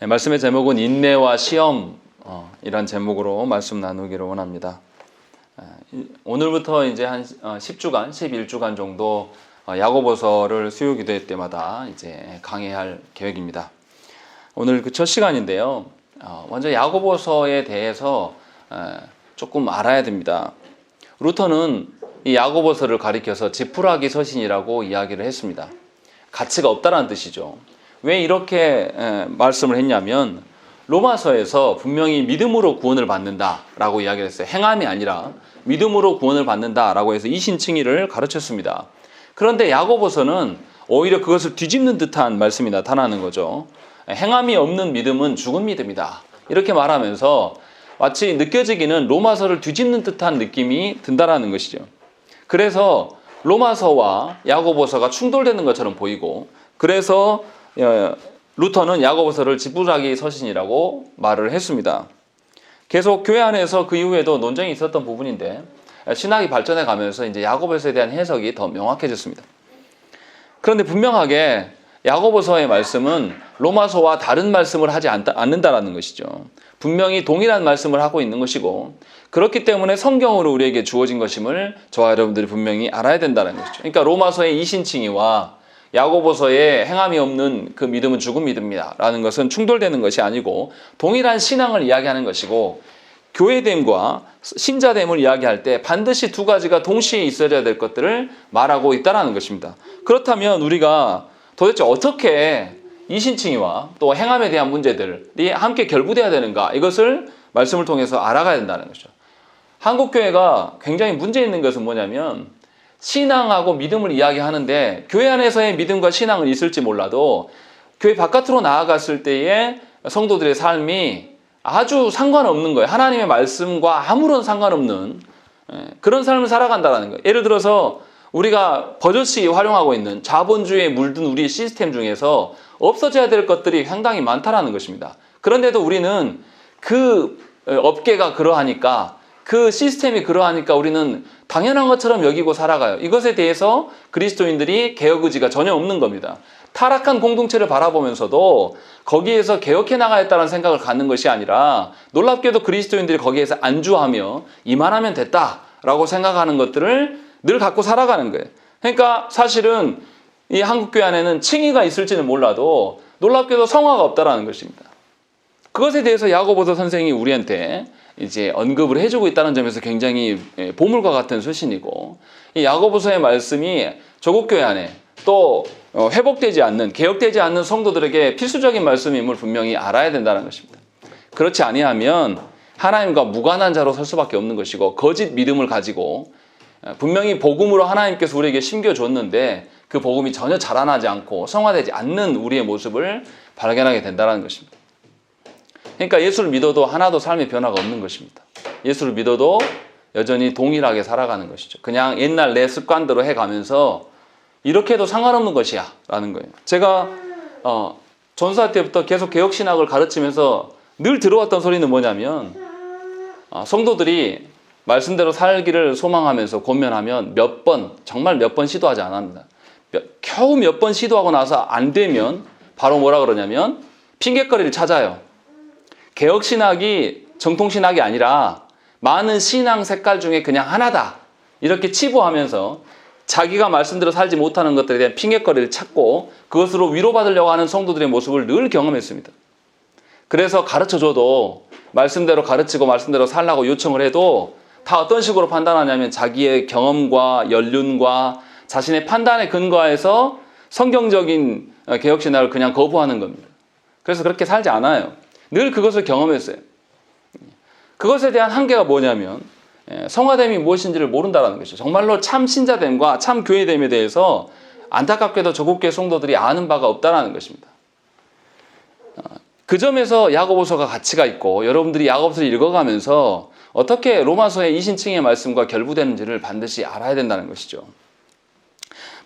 말씀의 제목은 인내와 시험 이란 제목으로 말씀 나누기를 원합니다. 오늘부터 이제 한 10주간, 11주간 정도 야고보서를 수요 기도회 때마다 이제 강의할 계획입니다. 오늘 그 첫 시간인데요. 먼저 야고보서에 대해서 조금 알아야 됩니다. 루터는 이 야고보서를 가리켜서 지푸라기 서신이라고 이야기를 했습니다. 가치가 없다라는 뜻이죠. 왜 이렇게 말씀을 했냐면 로마서에서 분명히 믿음으로 구원을 받는다라고 이야기를 했어요. 행함이 아니라 믿음으로 구원을 받는다라고 해서 이신칭의를 가르쳤습니다. 그런데 야고보서는 오히려 그것을 뒤집는 듯한 말씀이 나타나는 거죠. 행함이 없는 믿음은 죽은 믿음이다. 이렇게 말하면서 마치 느껴지기는 로마서를 뒤집는 듯한 느낌이 든다라는 것이죠. 그래서 로마서와 야고보서가 충돌되는 것처럼 보이고, 그래서 루터는 야고보서를 지푸라기 서신이라고 말을 했습니다. 계속 교회 안에서 그 이후에도 논쟁이 있었던 부분인데 신학이 발전해 가면서 이제 야고보서에 대한 해석이 더 명확해졌습니다. 그런데 분명하게 야고보서의 말씀은 로마서와 다른 말씀을 하지 않는다라는 것이죠. 분명히 동일한 말씀을 하고 있는 것이고, 그렇기 때문에 성경으로 우리에게 주어진 것임을 저와 여러분들이 분명히 알아야 된다는 것이죠. 그러니까 로마서의 이신칭의와 야고보서의 행함이 없는 그 믿음은 죽은 믿음이다 라는 것은 충돌되는 것이 아니고 동일한 신앙을 이야기하는 것이고, 교회됨과 신자됨을 이야기할 때 반드시 두 가지가 동시에 있어야 될 것들을 말하고 있다는 것입니다. 그렇다면 우리가 도대체 어떻게 이신칭의와 또 행함에 대한 문제들이 함께 결부되어야 되는가, 이것을 말씀을 통해서 알아가야 된다는 것이죠. 한국교회가 굉장히 문제 있는 것은 뭐냐면 신앙하고 믿음을 이야기하는데 교회 안에서의 믿음과 신앙은 있을지 몰라도 교회 바깥으로 나아갔을 때의 성도들의 삶이 아주 상관없는 거예요. 하나님의 말씀과 아무런 상관없는 그런 삶을 살아간다는 거예요. 예를 들어서 우리가 버젓이 활용하고 있는 자본주의에 물든 우리 시스템 중에서 없어져야 될 것들이 상당히 많다는 것입니다. 그런데도 우리는 그 업계가 그러하니까, 그 시스템이 그러하니까 우리는 당연한 것처럼 여기고 살아가요. 이것에 대해서 그리스도인들이 개혁 의지가 전혀 없는 겁니다. 타락한 공동체를 바라보면서도 거기에서 개혁해 나가겠다는 생각을 갖는 것이 아니라, 놀랍게도 그리스도인들이 거기에서 안주하며 이만하면 됐다라고 생각하는 것들을 늘 갖고 살아가는 거예요. 그러니까 사실은 이 한국교회 안에는 칭의가 있을지는 몰라도 놀랍게도 성화가 없다라는 것입니다. 그것에 대해서 야고보서 선생이 우리한테 이제 언급을 해주고 있다는 점에서 굉장히 보물과 같은 서신이고, 이 야고보서의 말씀이 조국교회 안에 또 회복되지 않는, 개혁되지 않는 성도들에게 필수적인 말씀임을 분명히 알아야 된다는 것입니다. 그렇지 아니하면 하나님과 무관한 자로 설 수밖에 없는 것이고, 거짓 믿음을 가지고 분명히 복음으로 하나님께서 우리에게 심겨줬는데 그 복음이 전혀 자라나지 않고 성화되지 않는 우리의 모습을 발견하게 된다는 것입니다. 그러니까 예수를 믿어도 하나도 삶의 변화가 없는 것입니다. 예수를 믿어도 여전히 동일하게 살아가는 것이죠. 그냥 옛날 내 습관대로 해가면서 이렇게 해도 상관없는 것이야 라는 거예요. 제가 전사 때부터 계속 개혁신학을 가르치면서 늘 들어왔던 소리는 뭐냐면, 성도들이 말씀대로 살기를 소망하면서 권면하면 정말 몇 번 시도하지 않습니다. 겨우 몇 번 시도하고 나서 안 되면 바로 뭐라 그러냐면 핑계거리를 찾아요. 개혁신학이 정통신학이 아니라 많은 신앙 색깔 중에 그냥 하나다, 이렇게 치부하면서 자기가 말씀대로 살지 못하는 것들에 대한 핑계거리를 찾고 그것으로 위로받으려고 하는 성도들의 모습을 늘 경험했습니다. 그래서 가르쳐줘도 말씀대로 가르치고 말씀대로 살라고 요청을 해도 다 어떤 식으로 판단하냐면 자기의 경험과 연륜과 자신의 판단에 근거해서 성경적인 개혁신학을 그냥 거부하는 겁니다. 그래서 그렇게 살지 않아요. 늘 그것을 경험했어요. 그것에 대한 한계가 뭐냐면 성화됨이 무엇인지를 모른다는 것이죠. 정말로 참 신자됨과 참 교회됨에 대해서 안타깝게도 조국교회 성도들이 아는 바가 없다는 것입니다. 그 점에서 야고보서가 가치가 있고, 여러분들이 야고보서를 읽어가면서 어떻게 로마서의 이신칭의 말씀과 결부되는지를 반드시 알아야 된다는 것이죠.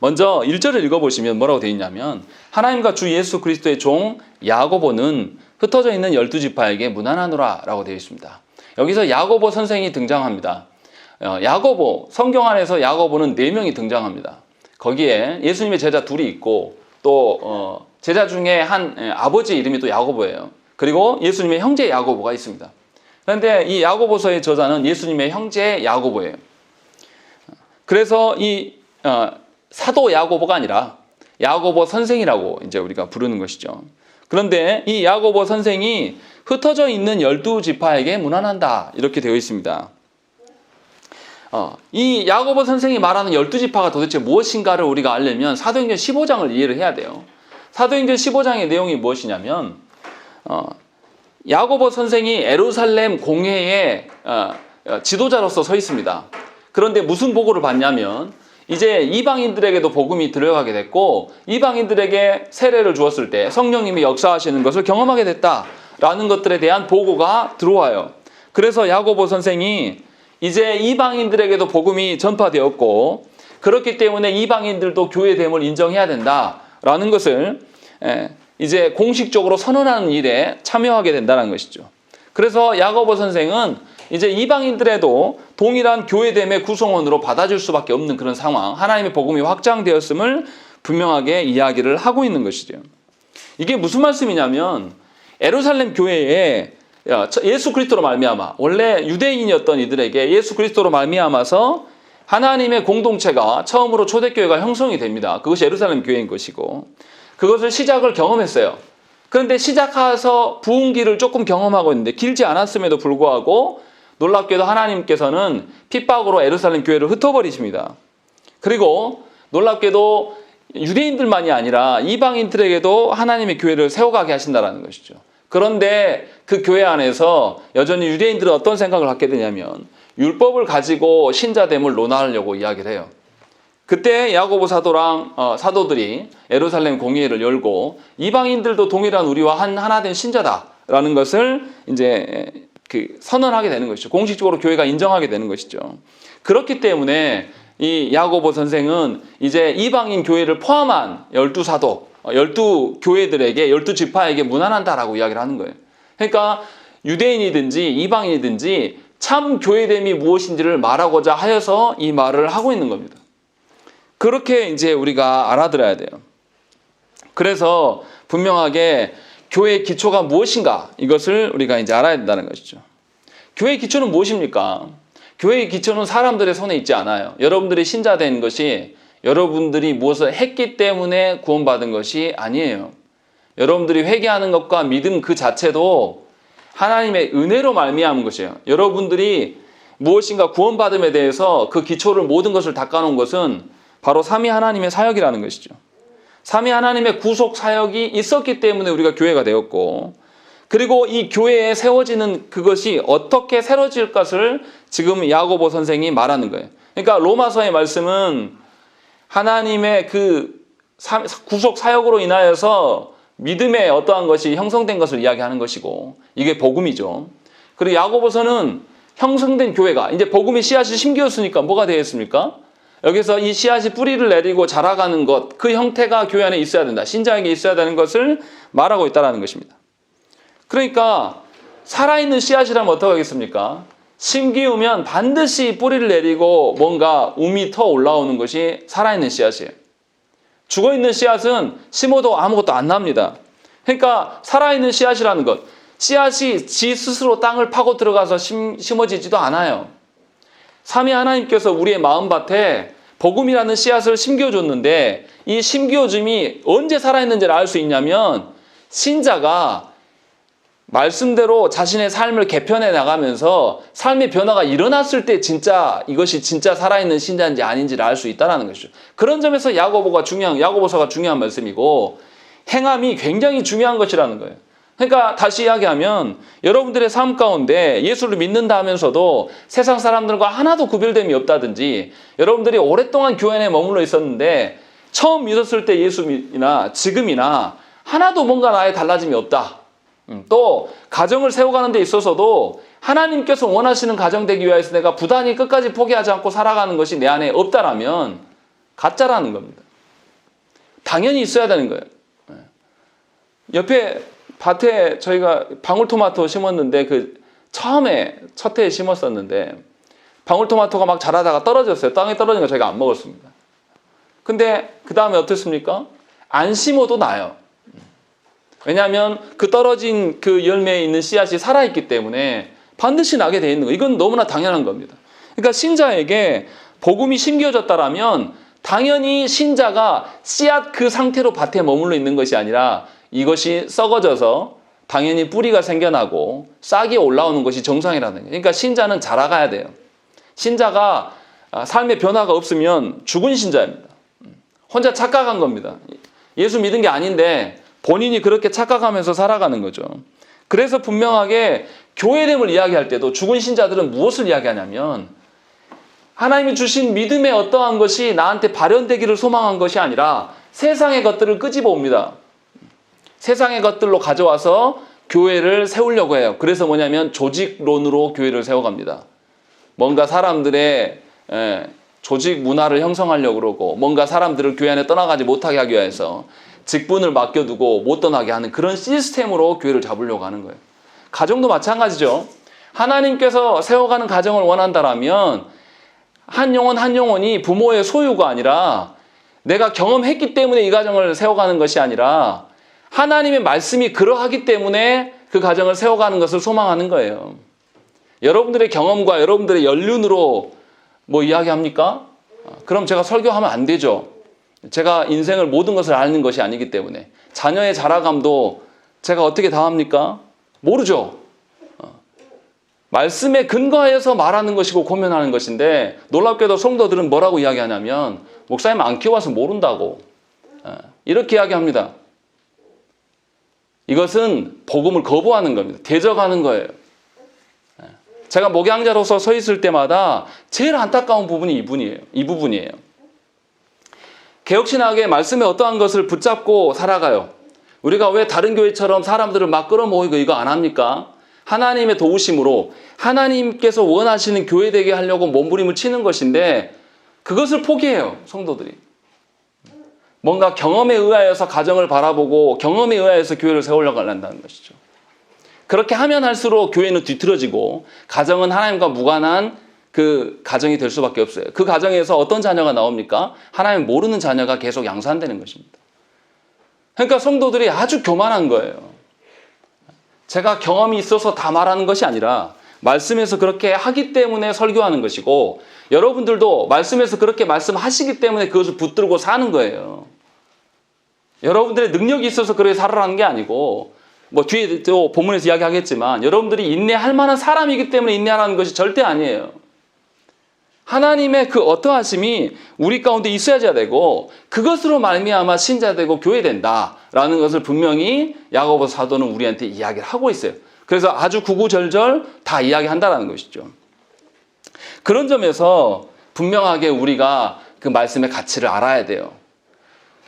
먼저 1절을 읽어보시면 뭐라고 되어 있냐면, 하나님과 주 예수 그리스도의 종 야고보는 흩어져 있는 12지파에게 문안하노라 라고 되어 있습니다. 여기서 야고보 선생이 등장합니다. 야고보, 성경 안에서 야고보는 4명이 등장합니다. 거기에 예수님의 제자 둘이 있고, 또 제자 중에 한 아버지 이름이 또 야고보예요. 그리고 예수님의 형제 야고보가 있습니다. 그런데 이 야고보서의 저자는 예수님의 형제 야고보예요. 그래서 이 사도 야고보가 아니라 야고보 선생이라고 이제 우리가 부르는 것이죠. 그런데 이 야고보 선생이 흩어져 있는 12지파에게 문안한다 이렇게 되어 있습니다. 이 야고보 선생이 말하는 12지파가 도대체 무엇인가를 우리가 알려면 사도행전 15장을 이해를 해야 돼요. 사도행전 15장의 내용이 무엇이냐면 야고보 선생이 예루살렘 공회의 지도자로서 서 있습니다. 그런데 무슨 보고를 받냐면 이제 이방인들에게도 복음이 들어가게 됐고 이방인들에게 세례를 주었을 때 성령님이 역사하시는 것을 경험하게 됐다라는 것들에 대한 보고가 들어와요. 그래서 야고보 선생이 이제 이방인들에게도 복음이 전파되었고 그렇기 때문에 이방인들도 교회됨을 인정해야 된다라는 것을 이제 공식적으로 선언하는 일에 참여하게 된다는 것이죠. 그래서 야고보 선생은 이제 이방인들에도 동일한 교회됨의 구성원으로 받아줄 수밖에 없는 그런 상황, 하나님의 복음이 확장되었음을 분명하게 이야기를 하고 있는 것이죠. 이게 무슨 말씀이냐면 예루살렘 교회에 예수 그리스도로 말미암아 원래 유대인이었던 이들에게 예수 그리스도로 말미암아서 하나님의 공동체가 처음으로 초대교회가 형성이 됩니다. 그것이 예루살렘 교회인 것이고 그것을 시작을 경험했어요. 그런데 시작해서 부흥기를 조금 경험하고 있는데 길지 않았음에도 불구하고 놀랍게도 하나님께서는 핍박으로 예루살렘 교회를 흩어버리십니다. 그리고 놀랍게도 유대인들만이 아니라 이방인들에게도 하나님의 교회를 세워가게 하신다는 것이죠. 그런데 그 교회 안에서 여전히 유대인들은 어떤 생각을 갖게 되냐면 율법을 가지고 신자됨을 논하려고 이야기를 해요. 그때 야고보 사도랑 사도들이 예루살렘 공회를 열고 이방인들도 동일한 우리와 하나 된 신자다라는 것을 이제 선언하게 되는 것이죠. 공식적으로 교회가 인정하게 되는 것이죠. 그렇기 때문에 이 야고보 선생은 이제 이방인 교회를 포함한 12사도, 12교회들에게 12지파에게 문안한다라고 이야기를 하는 거예요. 그러니까 유대인이든지 이방인이든지 참 교회됨이 무엇인지를 말하고자 하여서 이 말을 하고 있는 겁니다. 그렇게 이제 우리가 알아들어야 돼요. 그래서 분명하게 교회의 기초가 무엇인가 이것을 우리가 이제 알아야 된다는 것이죠. 교회의 기초는 무엇입니까? 교회의 기초는 사람들의 손에 있지 않아요. 여러분들이 신자 된 것이 여러분들이 무엇을 했기 때문에 구원받은 것이 아니에요. 여러분들이 회개하는 것과 믿음 그 자체도 하나님의 은혜로 말미암은 것이에요. 여러분들이 무엇인가 구원받음에 대해서 그 기초를 모든 것을 닦아놓은 것은 바로 삼위 하나님의 사역이라는 것이죠. 삼위 하나님의 구속 사역이 있었기 때문에 우리가 교회가 되었고 그리고 이 교회에 세워지는 그것이 어떻게 세워질 것을 지금 야고보 선생이 말하는 거예요. 그러니까 로마서의 말씀은 하나님의 그 구속 사역으로 인하여서 믿음의 어떠한 것이 형성된 것을 이야기하는 것이고 이게 복음이죠. 그리고 야고보서는 형성된 교회가 이제 복음의 씨앗이 심겨졌으니까 뭐가 되겠습니까? 여기서 이 씨앗이 뿌리를 내리고 자라가는 것, 그 형태가 교회 안에 있어야 된다. 신자에게 있어야 되는 것을 말하고 있다는 것입니다. 그러니까 살아있는 씨앗이라면 어떻게 하겠습니까? 심기우면 반드시 뿌리를 내리고 뭔가 움이 터 올라오는 것이 살아있는 씨앗이에요. 죽어있는 씨앗은 심어도 아무것도 안 납니다. 그러니까 살아있는 씨앗이라는 것, 씨앗이 지 스스로 땅을 파고 들어가서 심어지지도 않아요. 삼위 하나님께서 우리의 마음밭에 복음이라는 씨앗을 심겨줬는데 이 심겨줌이 언제 살아있는지를 알 수 있냐면 신자가 말씀대로 자신의 삶을 개편해 나가면서 삶의 변화가 일어났을 때 진짜 이것이 진짜 살아있는 신자인지 아닌지를 알 수 있다는 것이죠. 그런 점에서 야고보서가 중요한 말씀이고 행함이 굉장히 중요한 것이라는 거예요. 그러니까 다시 이야기하면 여러분들의 삶 가운데 예수를 믿는다 하면서도 세상 사람들과 하나도 구별됨이 없다든지 여러분들이 오랫동안 교회 안에 머물러 있었는데 처음 믿었을 때 예수나 지금이나 하나도 뭔가 나의 달라짐이 없다. 또 가정을 세워가는 데 있어서도 하나님께서 원하시는 가정 되기 위해서 내가 부단히 끝까지 포기하지 않고 살아가는 것이 내 안에 없다라면 가짜라는 겁니다. 당연히 있어야 되는 거예요. 옆에 밭에 저희가 방울토마토 심었는데 처음에 첫 해에 심었었는데 방울토마토가 막 자라다가 떨어졌어요. 땅에 떨어진 거 저희가 안 먹었습니다. 근데 그 다음에 어떻습니까? 안 심어도 나요. 왜냐하면 그 떨어진 그 열매에 있는 씨앗이 살아있기 때문에 반드시 나게 돼 있는 거예요. 이건 너무나 당연한 겁니다. 그러니까 신자에게 복음이 심겨졌다라면 당연히 신자가 씨앗 그 상태로 밭에 머물러 있는 것이 아니라 이것이 썩어져서 당연히 뿌리가 생겨나고 싹이 올라오는 것이 정상이라는 거예요. 그러니까 신자는 자라가야 돼요. 신자가 삶의 변화가 없으면 죽은 신자입니다. 혼자 착각한 겁니다. 예수 믿은 게 아닌데 본인이 그렇게 착각하면서 살아가는 거죠. 그래서 분명하게 교회됨을 이야기할 때도 죽은 신자들은 무엇을 이야기하냐면 하나님이 주신 믿음의 어떠한 것이 나한테 발현되기를 소망한 것이 아니라 세상의 것들을 끄집어 옵니다. 세상의 것들로 가져와서 교회를 세우려고 해요. 그래서 뭐냐면 조직론으로 교회를 세워갑니다. 뭔가 사람들의 조직 문화를 형성하려고 그러고 뭔가 사람들을 교회 안에 떠나가지 못하게 하기 위해서 직분을 맡겨두고 못 떠나게 하는 그런 시스템으로 교회를 잡으려고 하는 거예요. 가정도 마찬가지죠. 하나님께서 세워가는 가정을 원한다라면 한 영혼 한 영혼이 부모의 소유가 아니라 내가 경험했기 때문에 이 가정을 세워가는 것이 아니라 하나님의 말씀이 그러하기 때문에 그 가정을 세워가는 것을 소망하는 거예요. 여러분들의 경험과 여러분들의 연륜으로 뭐 이야기합니까? 그럼 제가 설교하면 안 되죠. 제가 인생을 모든 것을 아는 것이 아니기 때문에 자녀의 자라감도 제가 어떻게 다 합니까? 모르죠. 말씀에 근거해서 말하는 것이고 고면하는 것인데 놀랍게도 성도들은 뭐라고 이야기하냐면 목사님 안 키워서 모른다고 이렇게 이야기합니다. 이것은 복음을 거부하는 겁니다. 대적하는 거예요. 제가 목양자로서 서 있을 때마다 제일 안타까운 부분이 이 부분이에요. 개혁신학의 말씀에 어떠한 것을 붙잡고 살아가요. 우리가 왜 다른 교회처럼 사람들을 막 끌어모이고 이거 안 합니까? 하나님의 도우심으로 하나님께서 원하시는 교회 되게 하려고 몸부림을 치는 것인데 그것을 포기해요. 성도들이. 뭔가 경험에 의하여서 가정을 바라보고 경험에 의하여서 교회를 세우려고 한다는 것이죠. 그렇게 하면 할수록 교회는 뒤틀어지고 가정은 하나님과 무관한 그 가정이 될 수밖에 없어요. 그 가정에서 어떤 자녀가 나옵니까? 하나님 모르는 자녀가 계속 양산되는 것입니다. 그러니까 성도들이 아주 교만한 거예요. 제가 경험이 있어서 다 말하는 것이 아니라 말씀에서 그렇게 하기 때문에 설교하는 것이고 여러분들도 말씀에서 그렇게 말씀하시기 때문에 그것을 붙들고 사는 거예요. 여러분들의 능력이 있어서 그렇게 살아라는 게 아니고 뭐 뒤에 또 본문에서 이야기하겠지만 여러분들이 인내할 만한 사람이기 때문에 인내하라는 것이 절대 아니에요. 하나님의 그 어떠하심이 우리 가운데 있어야 되고 그것으로 말미암아 신자 되고 교회 된다라는 것을 분명히 야고보 사도는 우리한테 이야기를 하고 있어요. 그래서 아주 구구절절 다 이야기한다라는 것이죠. 그런 점에서 분명하게 우리가 그 말씀의 가치를 알아야 돼요.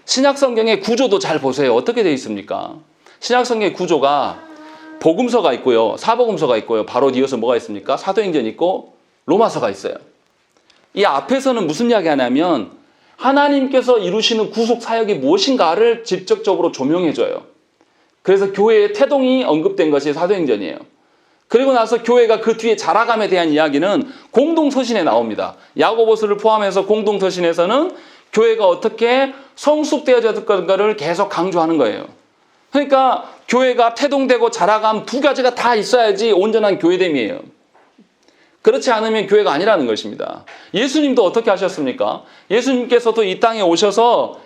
신약 성경의 구조도 잘 보세요. 어떻게 되어 있습니까? 신약 성경의 구조가 복음서가 있고요. 사복음서가 있고요. 바로 이어서 뭐가 있습니까? 사도행전이 있고 로마서가 있어요. 이 앞에서는 무슨 이야기 하냐면 하나님께서 이루시는 구속 사역이 무엇인가를 직접적으로 조명해줘요. 그래서 교회의 태동이 언급된 것이 사도행전이에요. 그리고 나서 교회가 그 뒤에 자라감에 대한 이야기는 공동서신에 나옵니다. 야고보서를 포함해서 공동서신에서는 교회가 어떻게 성숙되어질 것인가를 계속 강조하는 거예요. 그러니까 교회가 태동되고 자라감 두 가지가 다 있어야지 온전한 교회됨이에요. 그렇지 않으면 교회가 아니라는 것입니다. 예수님도 어떻게 하셨습니까? 예수님께서도 이 땅에 오셔서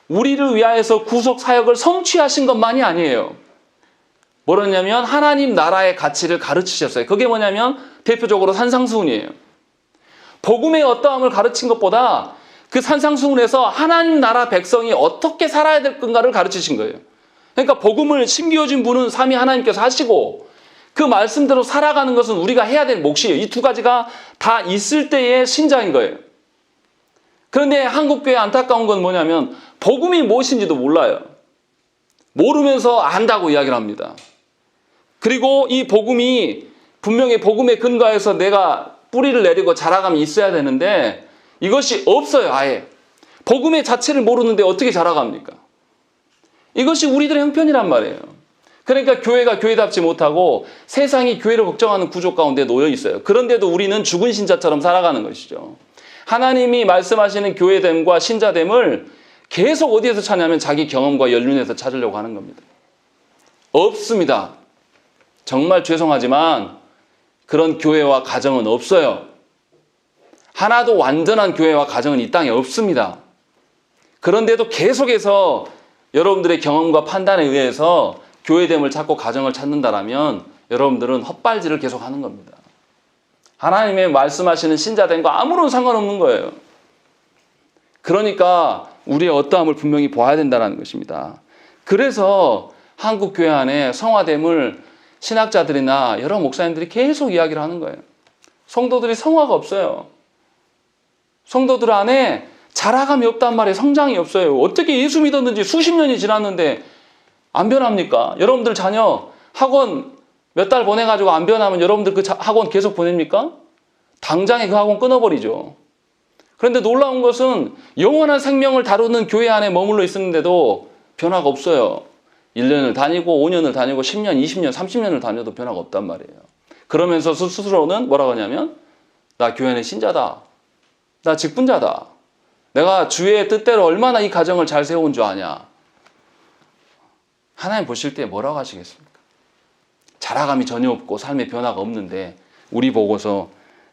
우리를 위하여서 구속 사역을 성취하신 것만이 아니에요. 뭐였냐면 하나님 나라의 가치를 가르치셨어요. 그게 뭐냐면 대표적으로 산상수훈이에요. 복음의 어떠함을 가르친 것보다 그 산상수훈에서 하나님 나라 백성이 어떻게 살아야 될 건가를 가르치신 거예요. 그러니까 복음을 심기어진 분은 삼위 하나님께서 하시고 그 말씀대로 살아가는 것은 우리가 해야 될 몫이에요. 이 두 가지가 다 있을 때의 신자인 거예요. 그런데 한국교회 안타까운 건 뭐냐면 복음이 무엇인지도 몰라요. 모르면서 안다고 이야기를 합니다. 그리고 이 복음이 분명히 복음에 근거해서 내가 뿌리를 내리고 자라감이 있어야 되는데 이것이 없어요. 아예. 복음의 자체를 모르는데 어떻게 자라갑니까? 이것이 우리들의 형편이란 말이에요. 그러니까 교회가 교회답지 못하고 세상이 교회를 걱정하는 구조 가운데 놓여 있어요. 그런데도 우리는 죽은 신자처럼 살아가는 것이죠. 하나님이 말씀하시는 교회됨과 신자됨을 계속 어디에서 찾냐면 자기 경험과 연륜에서 찾으려고 하는 겁니다. 없습니다. 정말 죄송하지만 그런 교회와 가정은 없어요. 하나도 완전한 교회와 가정은 이 땅에 없습니다. 그런데도 계속해서 여러분들의 경험과 판단에 의해서 교회됨을 찾고 가정을 찾는다라면 여러분들은 헛발질을 계속하는 겁니다. 하나님의 말씀하시는 신자됨과 아무런 상관없는 거예요. 그러니까 우리의 어떠함을 분명히 봐야 된다는 것입니다. 그래서 한국 교회 안에 성화됨을 신학자들이나 여러 목사님들이 계속 이야기를 하는 거예요. 성도들이 성화가 없어요. 성도들 안에 자라감이 없단 말이에요. 성장이 없어요. 어떻게 예수 믿었는지 수십 년이 지났는데 안 변합니까? 여러분들 자녀 학원 몇 달 보내가지고 안 변하면 여러분들 그 학원 계속 보냅니까? 당장에 그 학원 끊어버리죠. 그런데 놀라운 것은 영원한 생명을 다루는 교회 안에 머물러 있었는데도 변화가 없어요. 1년을 다니고 5년을 다니고 10년, 20년, 30년을 다녀도 변화가 없단 말이에요. 그러면서 스스로는 뭐라고 하냐면 나 교회 안의 신자다. 나 직분자다. 내가 주의 뜻대로 얼마나 이 가정을 잘 세운 줄 아냐. 하나님 보실 때 뭐라고 하시겠습니까? 자라감이 전혀 없고 삶의 변화가 없는데 우리 보고서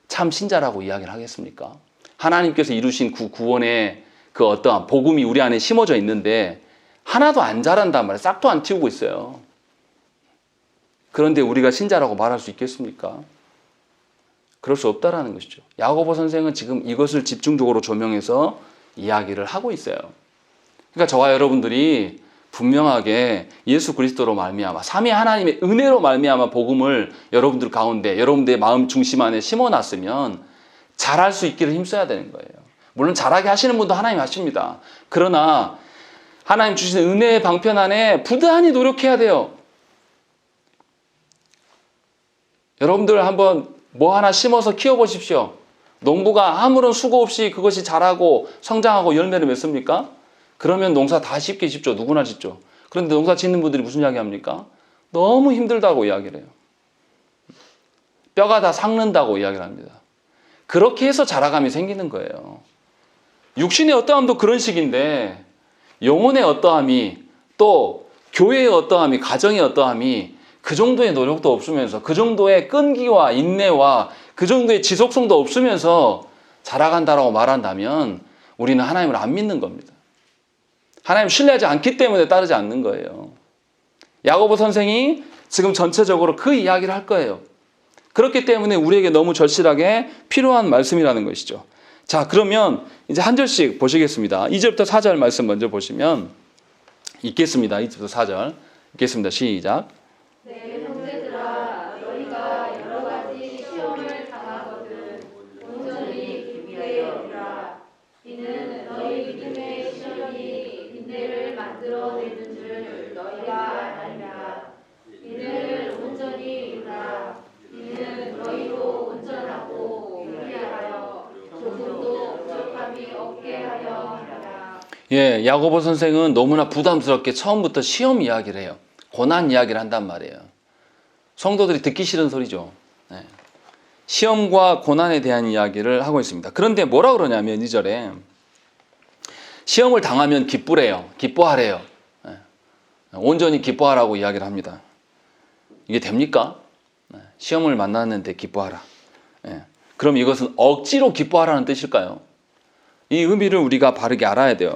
참 신자라고 이야기를 하겠습니까? 하나님께서 이루신 구원의 그 어떠한 복음이 우리 안에 심어져 있는데 하나도 안 자란단 말이에요. 싹도 안 틔우고 있어요. 그런데 우리가 신자라고 말할 수 있겠습니까? 그럴 수 없다라는 것이죠. 야고보 선생은 지금 이것을 집중적으로 조명해서 이야기를 하고 있어요. 그러니까 저와 여러분들이 분명하게 예수 그리스도로 말미암아 삼위 하나님의 은혜로 말미암아 복음을 여러분들 가운데 여러분들의 마음 중심 안에 심어놨으면 잘할 수 있기를 힘써야 되는 거예요. 물론 잘하게 하시는 분도 하나님 하십니다. 그러나 하나님 주신 은혜의 방편 안에 부단히 노력해야 돼요. 여러분들 한번 뭐 하나 심어서 키워보십시오. 농부가 아무런 수고 없이 그것이 자라고 성장하고 열매를 맺습니까? 그러면 농사 다 쉽게 짓죠. 누구나 짓죠. 그런데 농사 짓는 분들이 무슨 이야기 합니까? 너무 힘들다고 이야기를 해요. 뼈가 다 삭는다고 이야기를 합니다. 그렇게 해서 자라감이 생기는 거예요. 육신의 어떠함도 그런 식인데 영혼의 어떠함이 또 교회의 어떠함이 가정의 어떠함이 그 정도의 노력도 없으면서 그 정도의 끈기와 인내와 그 정도의 지속성도 없으면서 자라간다라고 말한다면 우리는 하나님을 안 믿는 겁니다. 하나님 신뢰하지 않기 때문에 따르지 않는 거예요. 야고보 선생이 지금 전체적으로 그 이야기를 할 거예요. 그렇기 때문에 우리에게 너무 절실하게 필요한 말씀이라는 것이죠. 자, 그러면 이제 한 절씩 보시겠습니다. 2절부터 4절 말씀 먼저 보시면 읽겠습니다. 2절부터 4절 읽겠습니다. 시작. 내 형제들아 너희가 여러 가지 시험을 당하거든 온전히 기쁘게 여기라. 이는 너희 믿음의 시험이 인내를 만들어내는 줄 너희가 아니라. 이는 온전히 이루라. 이는 너희로 온전하고 유리하여 조금도 부족함이 없게 하려 하라. 예, 야고보 선생은 너무나 부담스럽게 처음부터 시험 이야기를 해요. 고난 이야기를 한단 말이에요. 성도들이 듣기 싫은 소리죠. 네. 시험과 고난에 대한 이야기를 하고 있습니다. 그런데 뭐라 그러냐면 2절에 시험을 당하면 기쁘래요. 기뻐하래요. 네. 온전히 기뻐하라고 이야기를 합니다. 이게 됩니까? 네. 시험을 만났는데 기뻐하라. 네. 그럼 이것은 억지로 기뻐하라는 뜻일까요? 이 의미를 우리가 바르게 알아야 돼요.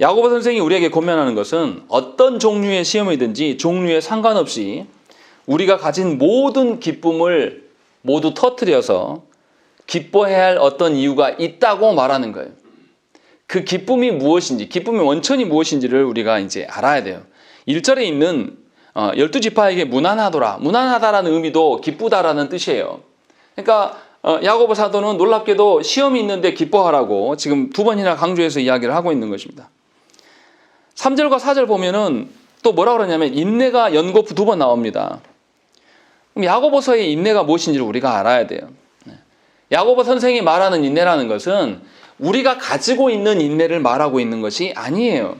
야고보 선생이 우리에게 권면하는 것은 어떤 종류의 시험이든지 종류에 상관없이 우리가 가진 모든 기쁨을 모두 터뜨려서 기뻐해야 할 어떤 이유가 있다고 말하는 거예요. 그 기쁨이 무엇인지, 기쁨의 원천이 무엇인지를 우리가 이제 알아야 돼요. 1절에 있는 12지파에게 무난하더라. 무난하다라는 의미도 기쁘다라는 뜻이에요. 그러니까 야고보 사도는 놀랍게도 시험이 있는데 기뻐하라고 지금 두 번이나 강조해서 이야기를 하고 있는 것입니다. 3절과 4절 보면은 또 뭐라 그러냐면 인내가 연거푸 두 번 나옵니다. 그럼 야고보서의 인내가 무엇인지를 우리가 알아야 돼요. 야고보 선생이 말하는 인내라는 것은 우리가 가지고 있는 인내를 말하고 있는 것이 아니에요.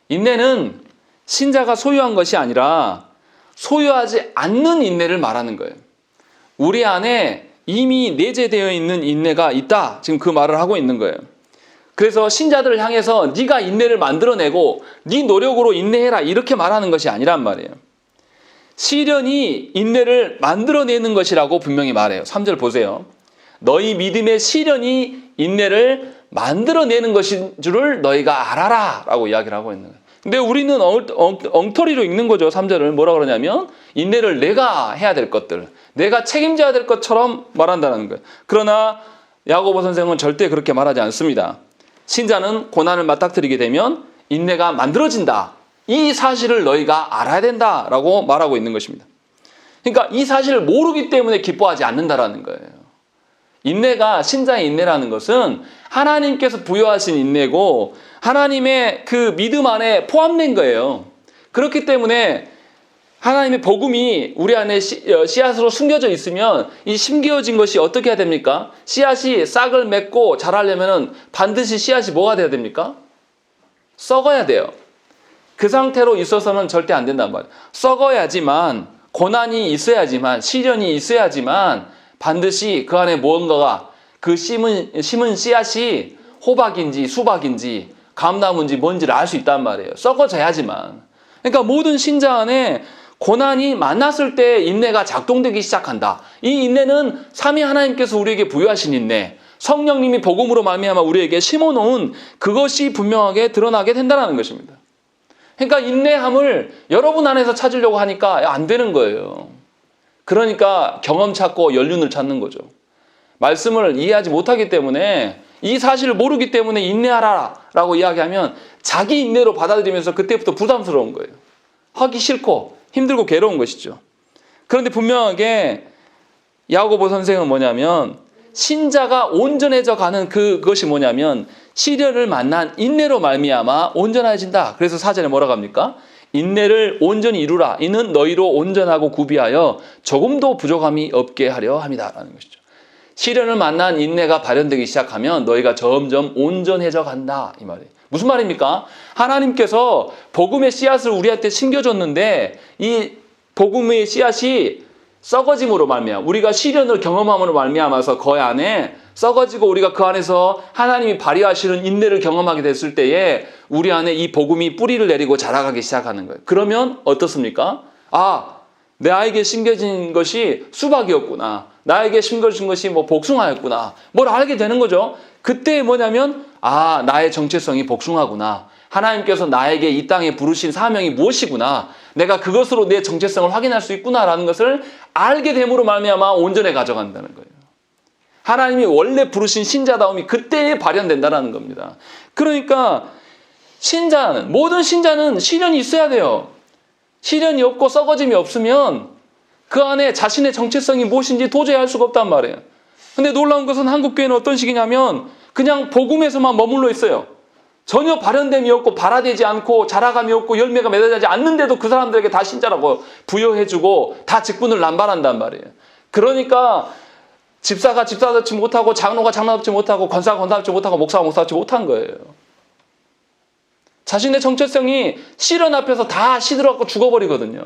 인내는 신자가 소유한 것이 아니라 소유하지 않는 인내를 말하는 거예요. 우리 안에 이미 내재되어 있는 인내가 있다. 지금 그 말을 하고 있는 거예요. 그래서 신자들을 향해서 네가 인내를 만들어내고 네 노력으로 인내해라 이렇게 말하는 것이 아니란 말이에요. 시련이 인내를 만들어내는 것이라고 분명히 말해요. 3절 보세요. 너희 믿음의 시련이 인내를 만들어내는 것인 줄을 너희가 알아라 라고 이야기를 하고 있는 거예요. 근데 우리는 엉터리로 읽는 거죠. 3절을 뭐라 그러냐면 인내를 내가 해야 될 것들, 내가 책임져야 될 것처럼 말한다는 거예요. 그러나 야고보 선생은 절대 그렇게 말하지 않습니다. 신자는 고난을 맞닥뜨리게 되면 인내가 만들어진다. 이 사실을 너희가 알아야 된다라고 말하고 있는 것입니다. 그러니까 이 사실을 모르기 때문에 기뻐하지 않는다라는 거예요. 인내가, 신자의 인내라는 것은 하나님께서 부여하신 인내고 하나님의 그 믿음 안에 포함된 거예요. 그렇기 때문에 하나님의 복음이 우리 안에 씨앗으로 숨겨져 있으면 이 심겨진 것이 어떻게 해야 됩니까? 씨앗이 싹을 맺고 자라려면 반드시 씨앗이 뭐가 돼야 됩니까? 썩어야 돼요. 그 상태로 있어서는 절대 안 된단 말이에요. 썩어야지만, 고난이 있어야지만, 시련이 있어야지만 반드시 그 안에 무언가가, 그 심은 씨앗이 호박인지 수박인지 감나무인지 뭔지를 알 수 있단 말이에요. 썩어져야지만. 그러니까 모든 신자 안에 고난이 만났을 때 인내가 작동되기 시작한다. 이 인내는 삼위 하나님께서 우리에게 부여하신 인내, 성령님이 복음으로 말미암아 우리에게 심어놓은 그것이 분명하게 드러나게 된다는 것입니다. 그러니까 인내함을 여러분 안에서 찾으려고 하니까 안 되는 거예요. 그러니까 경험 찾고 연륜을 찾는 거죠. 말씀을 이해하지 못하기 때문에, 이 사실을 모르기 때문에 인내하라 라고 이야기하면 자기 인내로 받아들이면서 그때부터 부담스러운 거예요. 하기 싫고 힘들고 괴로운 것이죠. 그런데 분명하게 야고보 선생은 뭐냐면, 신자가 온전해져 가는 그것이 뭐냐면 시련을 만난 인내로 말미암아 온전해진다. 그래서 4절에 뭐라고 합니까? 인내를 온전히 이루라. 이는 너희로 온전하고 구비하여 조금도 부족함이 없게 하려 함이다 라는 것이죠. 시련을 만난 인내가 발현되기 시작하면 너희가 점점 온전해져 간다 이 말이에요. 무슨 말입니까? 하나님께서 복음의 씨앗을 우리한테 심겨줬는데 이 복음의 씨앗이 썩어짐으로 말미암아, 우리가 시련을 경험함으로 말미암아서 그 안에 썩어지고 우리가 그 안에서 하나님이 발휘하시는 인내를 경험하게 됐을 때에 우리 안에 이 복음이 뿌리를 내리고 자라가기 시작하는 거예요. 그러면 어떻습니까? 아, 나에게 심겨진 것이 수박이었구나. 나에게 심겨진 것이 복숭아였구나. 뭘 알게 되는 거죠. 그때 뭐냐면, 아, 나의 정체성이 복숭아구나. 하나님께서 나에게 이 땅에 부르신 사명이 무엇이구나. 내가 그것으로 내 정체성을 확인할 수 있구나라는 것을 알게 됨으로 말미암아 온전해 가져간다는 거예요. 하나님이 원래 부르신 신자다움이 그때에 발현된다는 겁니다. 그러니까 신자는, 모든 신자는 시련이 있어야 돼요. 시련이 없고 썩어짐이 없으면 그 안에 자신의 정체성이 무엇인지 도저히 알 수가 없단 말이에요. 근데 놀라운 것은 한국교회는 어떤 식이냐면 그냥 복음에서만 머물러 있어요. 전혀 발현됨이 없고 발화되지 않고 자라감이 없고 열매가 맺어지지 않는데도 그 사람들에게 다 신자라고 부여해주고 다 직분을 남발한단 말이에요. 그러니까 집사가 집사답지 못하고 장로가 장로답지 못하고 권사가 권사답지 못하고 목사가 목사답지 못한 거예요. 자신의 정체성이 시련 앞에서 다 시들어갖고 죽어버리거든요.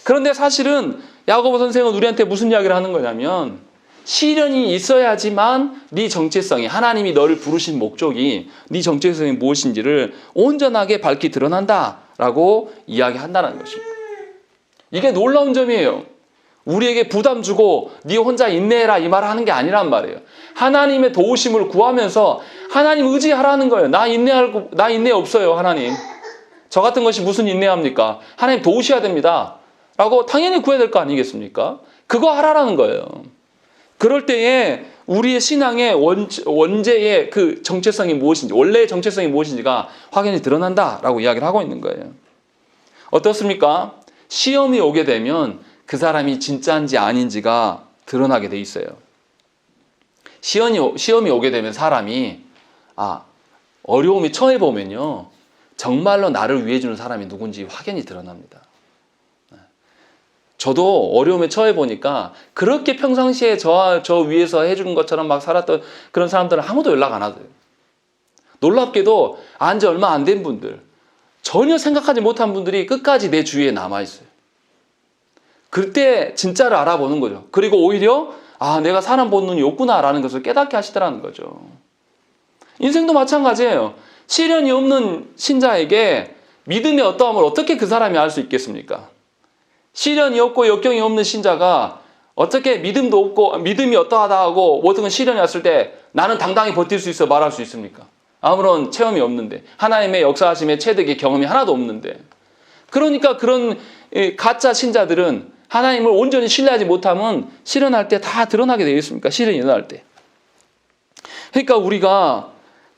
그런데 사실은 야고보 선생은 우리한테 무슨 이야기를 하는 거냐면, 시련이 있어야지만 네 정체성이, 하나님이 너를 부르신 목적이, 네 정체성이 무엇인지를 온전하게 밝히 드러난다라고 이야기한다는 것입니다. 이게 놀라운 점이에요. 우리에게 부담 주고 네 혼자 인내해라 이 말을 하는 게 아니란 말이에요. 하나님의 도우심을 구하면서 하나님 의지하라는 거예요. 나 인내 없어요, 하나님. 저 같은 것이 무슨 인내합니까? 하나님 도우셔야 됩니다. 라고 당연히 구해야 될 거 아니겠습니까? 그거 하라라는 거예요. 그럴 때에 우리의 신앙의 원죄의 그 정체성이 무엇인지, 원래의 정체성이 무엇인지가 확연히 드러난다라고 이야기를 하고 있는 거예요. 어떻습니까? 시험이 오게 되면 그 사람이 진짜인지 아닌지가 드러나게 돼 있어요. 시험이 오게 되면 사람이, 어려움이 처해보면요, 정말로 나를 위해 주는 사람이 누군지 확연히 드러납니다. 저도 어려움에 처해보니까 그렇게 평상시에 저 위에서 해주는 것처럼 막 살았던 그런 사람들은 아무도 연락 안 하더라고요. 놀랍게도 안지 얼마 안 된 분들, 전혀 생각하지 못한 분들이 끝까지 내 주위에 남아있어요. 그때 진짜를 알아보는 거죠. 그리고 오히려 내가 사람 본 눈이 없구나 라는 것을 깨닫게 하시더라는 거죠. 인생도 마찬가지예요. 시련이 없는 신자에게 믿음의 어떠함을 어떻게 그 사람이 알 수 있겠습니까? 시련이 없고 역경이 없는 신자가 어떻게 믿음도 없고 믿음이 어떠하다 하고 모든 시련이 왔을 때 나는 당당히 버틸 수 있어 말할 수 있습니까? 아무런 체험이 없는데, 하나님의 역사하심의 체득의 경험이 하나도 없는데. 그러니까 그런 가짜 신자들은 하나님을 온전히 신뢰하지 못하면 시련할 때 다 드러나게 되어 있습니까? 시련이 일어날 때. 그러니까 우리가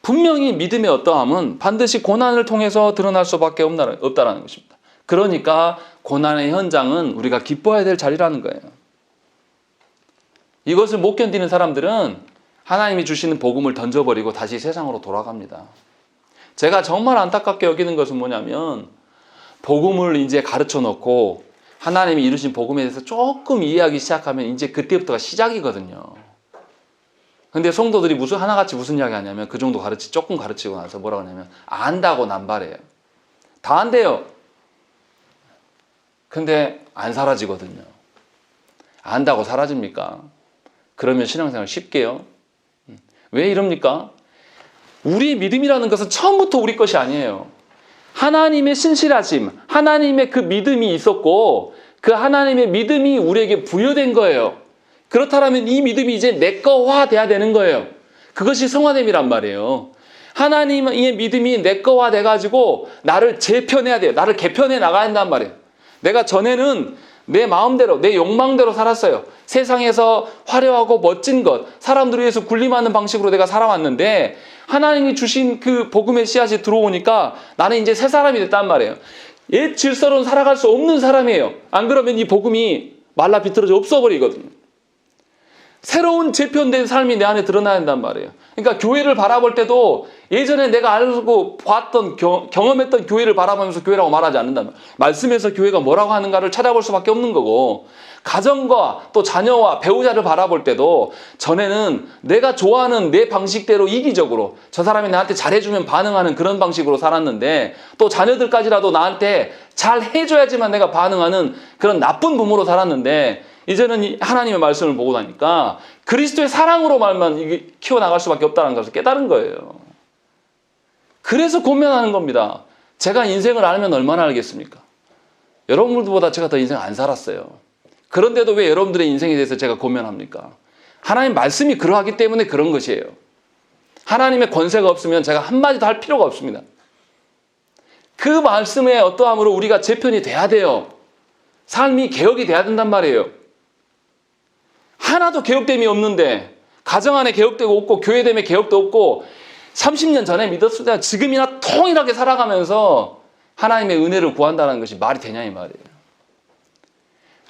분명히 믿음의 어떠함은 반드시 고난을 통해서 드러날 수밖에 없다라는 것입니다. 그러니까 고난의 현장은 우리가 기뻐해야 될 자리라는 거예요. 이것을 못 견디는 사람들은 하나님이 주시는 복음을 던져버리고 다시 세상으로 돌아갑니다. 제가 정말 안타깝게 여기는 것은 뭐냐면, 복음을 이제 가르쳐 놓고 하나님이 이루신 복음에 대해서 조금 이해하기 시작하면 이제 그때부터가 시작이거든요. 근데 성도들이 하나같이 무슨 이야기 하냐면, 그 정도 조금 가르치고 나서 뭐라고 하냐면, 안다고 남발해요. 다 안돼요. 근데 안 사라지거든요. 안다고 사라집니까? 그러면 신앙생활 쉽게요? 왜 이럽니까? 우리 믿음이라는 것은 처음부터 우리 것이 아니에요. 하나님의 신실하심, 하나님의 그 믿음이 있었고, 그 하나님의 믿음이 우리에게 부여된 거예요. 그렇다면 이 믿음이 이제 내 거화 돼야 되는 거예요. 그것이 성화됨이란 말이에요. 하나님의 믿음이 내 거화 돼가지고 나를 재편해야 돼요. 나를 개편해 나가야 한단 말이에요. 내가 전에는 내 마음대로, 내 욕망대로 살았어요. 세상에서 화려하고 멋진 것, 사람들을 위해서 군림하는 방식으로 내가 살아왔는데, 하나님이 주신 그 복음의 씨앗이 들어오니까 나는 이제 새 사람이 됐단 말이에요. 옛 질서로는 살아갈 수 없는 사람이에요. 안 그러면 이 복음이 말라 비틀어져 없어버리거든요. 새로운 재편된 삶이 내 안에 드러나야 한단 말이에요. 그러니까 교회를 바라볼 때도 예전에 내가 알고 봤던 경험했던 교회를 바라보면서 교회라고 말하지 않는단 말이에요. 말씀에서 교회가 뭐라고 하는가를 찾아볼 수밖에 없는 거고, 가정과 또 자녀와 배우자를 바라볼 때도 전에는 내가 좋아하는 내 방식대로 이기적으로 저 사람이 나한테 잘해주면 반응하는 그런 방식으로 살았는데, 또 자녀들까지라도 나한테 잘 해줘야지만 내가 반응하는 그런 나쁜 부모로 살았는데, 이제는 하나님의 말씀을 보고 나니까 그리스도의 사랑으로 말만 이게 키워나갈 수밖에 없다는 것을 깨달은 거예요. 그래서 고민하는 겁니다. 제가 인생을 알면 얼마나 알겠습니까? 여러분들보다 제가 더 인생 안 살았어요. 그런데도 왜 여러분들의 인생에 대해서 제가 고민합니까? 하나님 말씀이 그러하기 때문에 그런 것이에요. 하나님의 권세가 없으면 제가 한마디도 할 필요가 없습니다. 그 말씀의 어떠함으로 우리가 재편이 돼야 돼요. 삶이 개혁이 돼야 된단 말이에요. 하나도 개혁됨이 없는데, 가정 안에 개혁되고 없고 교회됨에 개혁도 없고 30년 전에 믿었을 때 지금이나 통일하게 살아가면서 하나님의 은혜를 구한다는 것이 말이 되냐 이 말이에요.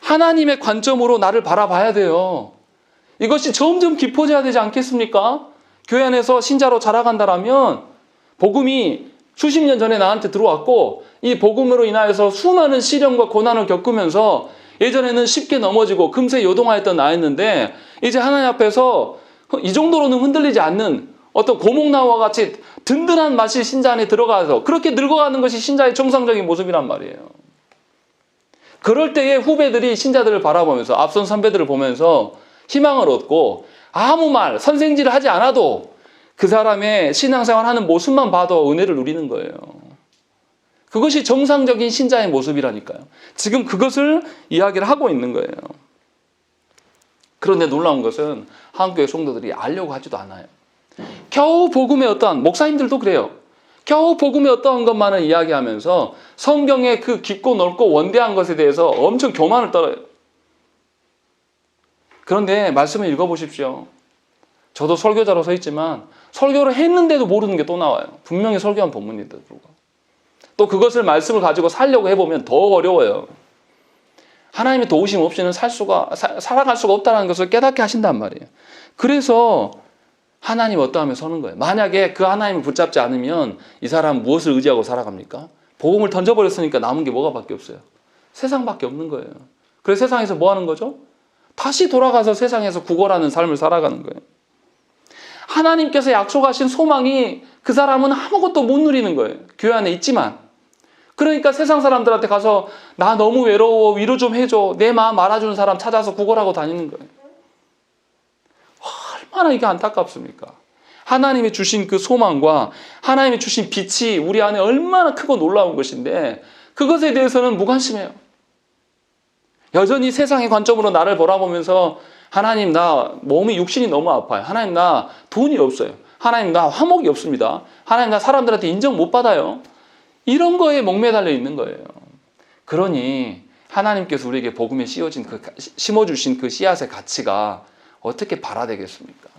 하나님의 관점으로 나를 바라봐야 돼요. 이것이 점점 깊어져야 되지 않겠습니까? 교회 안에서 신자로 자라간다라면 복음이 수십 년 전에 나한테 들어왔고, 이 복음으로 인하여서 수많은 시련과 고난을 겪으면서 예전에는 쉽게 넘어지고 금세 요동하였던 나였는데, 이제 하나님 앞에서 이 정도로는 흔들리지 않는 어떤 고목나무와 같이 든든한 맛이 신자 안에 들어가서 그렇게 늙어가는 것이 신자의 정상적인 모습이란 말이에요. 그럴 때에 후배들이 신자들을 바라보면서, 앞선 선배들을 보면서 희망을 얻고, 아무 말, 선생질을 하지 않아도 그 사람의 신앙생활 하는 모습만 봐도 은혜를 누리는 거예요. 그것이 정상적인 신자의 모습이라니까요. 지금 그것을 이야기를 하고 있는 거예요. 그런데 놀라운 것은 한국교회 성도들이 알려고 하지도 않아요. 겨우 복음의 어떠한, 목사님들도 그래요. 겨우 복음의 어떠한 것만을 이야기하면서 성경의 그 깊고 넓고 원대한 것에 대해서 엄청 교만을 떨어요. 그런데 말씀을 읽어보십시오. 저도 설교자로 서 있지만 설교를 했는데도 모르는 게 또 나와요. 분명히 설교한 본문인데도 불구하고. 또 그것을 말씀을 가지고 살려고 해보면 더 어려워요. 하나님의 도우심 없이는 살아갈 수가 없다는 것을 깨닫게 하신단 말이에요. 그래서 하나님 어떠하며 서는 거예요. 만약에 그 하나님을 붙잡지 않으면 이 사람 무엇을 의지하고 살아갑니까? 복음을 던져버렸으니까 남은 게 뭐가 밖에 없어요. 세상밖에 없는 거예요. 그래서 세상에서 뭐 하는 거죠? 다시 돌아가서 세상에서 구걸하는 삶을 살아가는 거예요. 하나님께서 약속하신 소망이 그 사람은 아무것도 못 누리는 거예요. 교회 안에 있지만. 그러니까 세상 사람들한테 가서 나 너무 외로워, 위로 좀 해줘, 내 마음 알아주는 사람 찾아서 구걸하고 다니는 거예요. 얼마나 이게 안타깝습니까? 하나님이 주신 그 소망과 하나님이 주신 빛이 우리 안에 얼마나 크고 놀라운 것인데 그것에 대해서는 무관심해요. 여전히 세상의 관점으로 나를 바라보면서 하나님 나 몸이 육신이 너무 아파요. 하나님 나 돈이 없어요. 하나님 나 화목이 없습니다. 하나님 나 사람들한테 인정 못 받아요. 이런 거에 목매달려 있는 거예요. 그러니 하나님께서 우리에게 복음에 심어주신 그 씨앗의 가치가 어떻게 발화되겠습니까?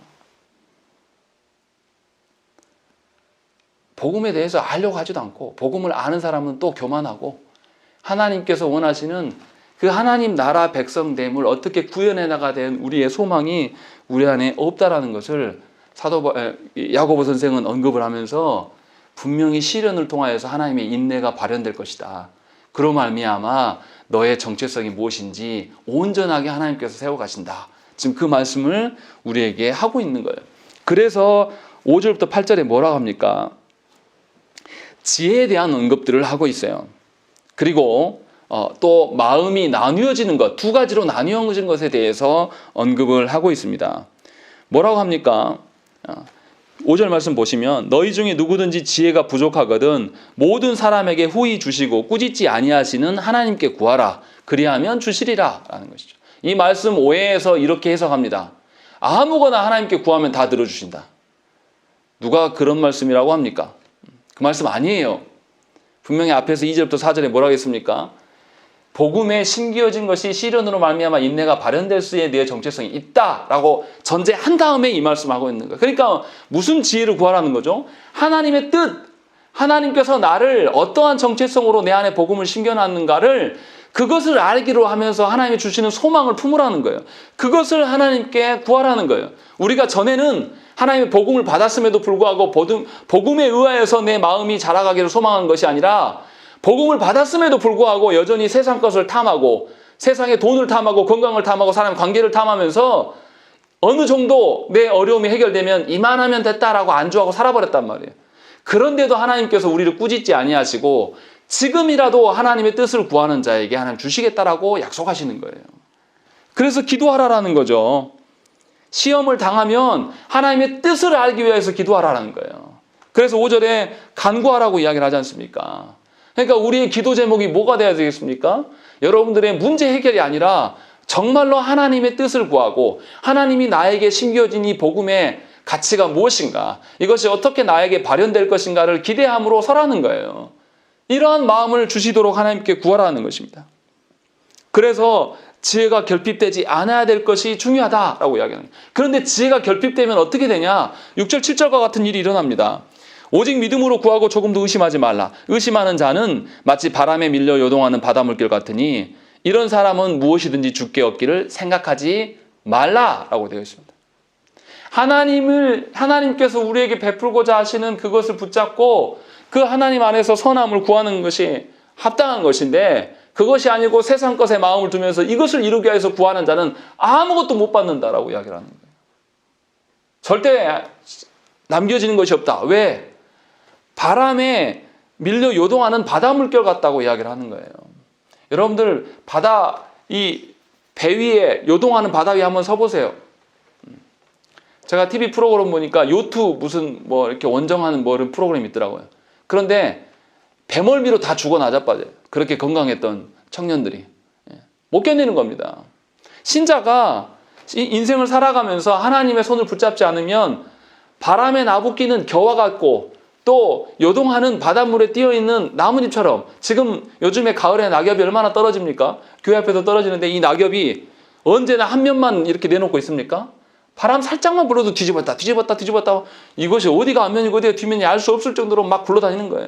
복음에 대해서 알려고 하지도 않고 복음을 아는 사람은 또 교만하고 하나님께서 원하시는 그 하나님 나라 백성됨을 어떻게 구현해 나가야 되는 우리의 소망이 우리 안에 없다라는 것을 야고보 선생은 언급을 하면서 분명히 시련을 통하여서 하나님의 인내가 발현될 것이다. 그로 말미암아 너의 정체성이 무엇인지 온전하게 하나님께서 세워가신다. 지금 그 말씀을 우리에게 하고 있는 거예요. 그래서 5절부터 8절에 뭐라고 합니까? 지혜에 대한 언급들을 하고 있어요. 그리고 또 마음이 나뉘어지는 것, 두 가지로 나뉘어진 것에 대해서 언급을 하고 있습니다. 뭐라고 합니까? 5절 말씀 보시면 너희 중에 누구든지 지혜가 부족하거든 모든 사람에게 후히 주시고 꾸짖지 아니하시는 하나님께 구하라. 그리하면 주시리라 라는 것이죠. 이 말씀 오해에서 이렇게 해석합니다. 아무거나 하나님께 구하면 다 들어주신다. 누가 그런 말씀이라고 합니까? 그 말씀 아니에요. 분명히 앞에서 2절부터 4절에 뭐라고 했습니까? 복음에 심기어진 것이 시련으로 말미암아 인내가 발현될 수에 대해 정체성이 있다라고 전제한 다음에 이 말씀하고 있는 거예요. 그러니까 무슨 지혜를 구하라는 거죠? 하나님의 뜻, 하나님께서 나를 어떠한 정체성으로 내 안에 복음을 심겨놨는가를 그것을 알기로 하면서 하나님이 주시는 소망을 품으라는 거예요. 그것을 하나님께 구하라는 거예요. 우리가 전에는 하나님의 복음을 받았음에도 불구하고 복음에 의하여서 내 마음이 자라가기를 소망한 것이 아니라 복음을 받았음에도 불구하고 여전히 세상 것을 탐하고 세상의 돈을 탐하고 건강을 탐하고 사람 관계를 탐하면서 어느 정도 내 어려움이 해결되면 이만하면 됐다라고 안주하고 살아버렸단 말이에요. 그런데도 하나님께서 우리를 꾸짖지 아니하시고 지금이라도 하나님의 뜻을 구하는 자에게 하나님 주시겠다라고 약속하시는 거예요. 그래서 기도하라라는 거죠. 시험을 당하면 하나님의 뜻을 알기 위해서 기도하라는 거예요. 그래서 5절에 간구하라고 이야기를 하지 않습니까? 그러니까 우리의 기도 제목이 뭐가 돼야 되겠습니까? 여러분들의 문제 해결이 아니라 정말로 하나님의 뜻을 구하고 하나님이 나에게 심겨진 이 복음의 가치가 무엇인가, 이것이 어떻게 나에게 발현될 것인가를 기대함으로 설하는 거예요. 이러한 마음을 주시도록 하나님께 구하라는 것입니다. 그래서 지혜가 결핍되지 않아야 될 것이 중요하다라고 이야기하는 거예요. 그런데 지혜가 결핍되면 어떻게 되냐? 6절 7절과 같은 일이 일어납니다. 오직 믿음으로 구하고 조금도 의심하지 말라. 의심하는 자는 마치 바람에 밀려 요동하는 바닷물결 같으니 이런 사람은 무엇이든지 주께 얻기를 생각하지 말라라고 되어 있습니다. 하나님께서 우리에게 베풀고자 하시는 그것을 붙잡고 그 하나님 안에서 선함을 구하는 것이 합당한 것인데, 그것이 아니고 세상 것에 마음을 두면서 이것을 이루기 위해서 구하는 자는 아무것도 못 받는다라고 이야기를 하는 거예요. 절대 남겨지는 것이 없다. 왜? 바람에 밀려 요동하는 바닷물결 같다고 이야기를 하는 거예요. 여러분들 이 배 위에 요동하는 바다 위에 한번 서보세요. 제가 TV 프로그램 보니까 요트 무슨 이렇게 원정하는 이런 프로그램이 있더라고요. 그런데 배멀미로 다 죽어 나자빠져요. 그렇게 건강했던 청년들이. 못 견디는 겁니다. 신자가 인생을 살아가면서 하나님의 손을 붙잡지 않으면 바람에 나부끼는 겨와 같고 또 요동하는 바닷물에 띄어있는 나뭇잎처럼, 지금 요즘에 가을에 낙엽이 얼마나 떨어집니까? 교회 앞에서 떨어지는데 이 낙엽이 언제나 한 면만 이렇게 내놓고 있습니까? 바람 살짝만 불어도 뒤집었다 이것이 어디가 앞면이고 어디가 뒷면이 알 수 없을 정도로 막 굴러다니는 거예요.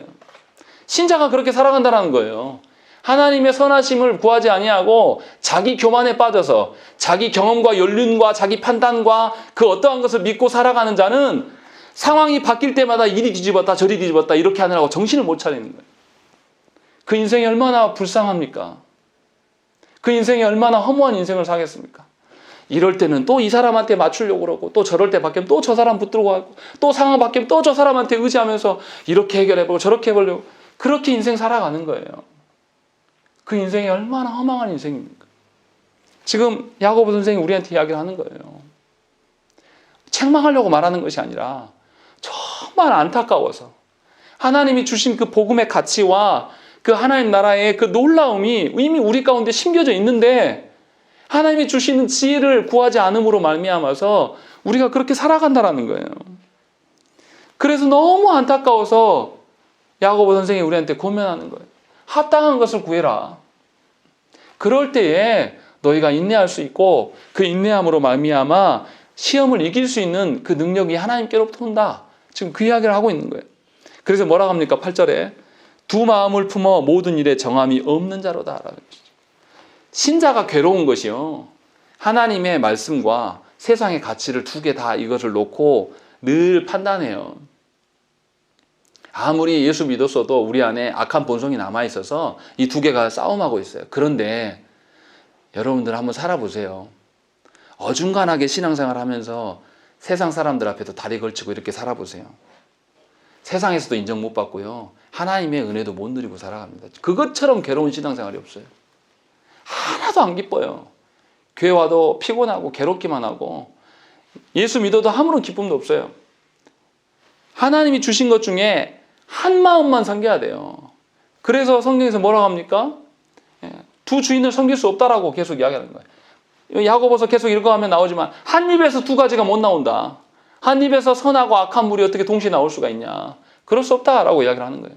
신자가 그렇게 살아간다는 거예요. 하나님의 선하심을 구하지 아니하고 자기 교만에 빠져서 자기 경험과 연륜과 자기 판단과 그 어떠한 것을 믿고 살아가는 자는 상황이 바뀔 때마다 이리 뒤집었다 저리 뒤집었다 이렇게 하느라고 정신을 못 차리는 거예요. 그 인생이 얼마나 불쌍합니까? 그 인생이 얼마나 허무한 인생을 사겠습니까? 이럴 때는 또 이 사람한테 맞추려고 그러고, 또 저럴 때 바뀌면 또 저 사람 붙들고 가고, 또 상황 바뀌면 또 저 사람한테 의지하면서 이렇게 해결해보고 저렇게 해보려고, 그렇게 인생 살아가는 거예요. 그 인생이 얼마나 허망한 인생입니까? 지금 야고보 선생이 우리한테 이야기를 하는 거예요. 책망하려고 말하는 것이 아니라 정말 안타까워서 하나님이 주신 그 복음의 가치와 그 하나님 나라의 그 놀라움이 이미 우리 가운데 심겨져 있는데 하나님이 주시는 지혜를 구하지 않음으로 말미암아서 우리가 그렇게 살아간다라는 거예요. 그래서 너무 안타까워서 야고보 선생이 우리한테 권면하는 거예요. 합당한 것을 구해라. 그럴 때에 너희가 인내할 수 있고 그 인내함으로 말미암아 시험을 이길 수 있는 그 능력이 하나님께로부터 온다. 지금 그 이야기를 하고 있는 거예요. 그래서 뭐라고 합니까? 8절에 두 마음을 품어 모든 일에 정함이 없는 자로다 라는 것이죠. 신자가 괴로운 것이요, 하나님의 말씀과 세상의 가치를 두 개 다 이것을 놓고 늘 판단해요. 아무리 예수 믿었어도 우리 안에 악한 본성이 남아있어서 이 두 개가 싸움하고 있어요. 그런데 여러분들 한번 살아보세요. 어중간하게 신앙생활 하면서 세상 사람들 앞에도 다리 걸치고 이렇게 살아보세요. 세상에서도 인정 못 받고요, 하나님의 은혜도 못 누리고 살아갑니다. 그것처럼 괴로운 신앙생활이 없어요. 하나도 안 기뻐요. 교회 와도 피곤하고 괴롭기만 하고 예수 믿어도 아무런 기쁨도 없어요. 하나님이 주신 것 중에 한 마음만 섬겨야 돼요. 그래서 성경에서 뭐라고 합니까? 두 주인을 섬길 수 없다라고 계속 이야기하는 거예요. 야고보서 계속 읽어가면 나오지만 한 입에서 두 가지가 못 나온다. 한 입에서 선하고 악한 물이 어떻게 동시에 나올 수가 있냐. 그럴 수 없다라고 이야기를 하는 거예요.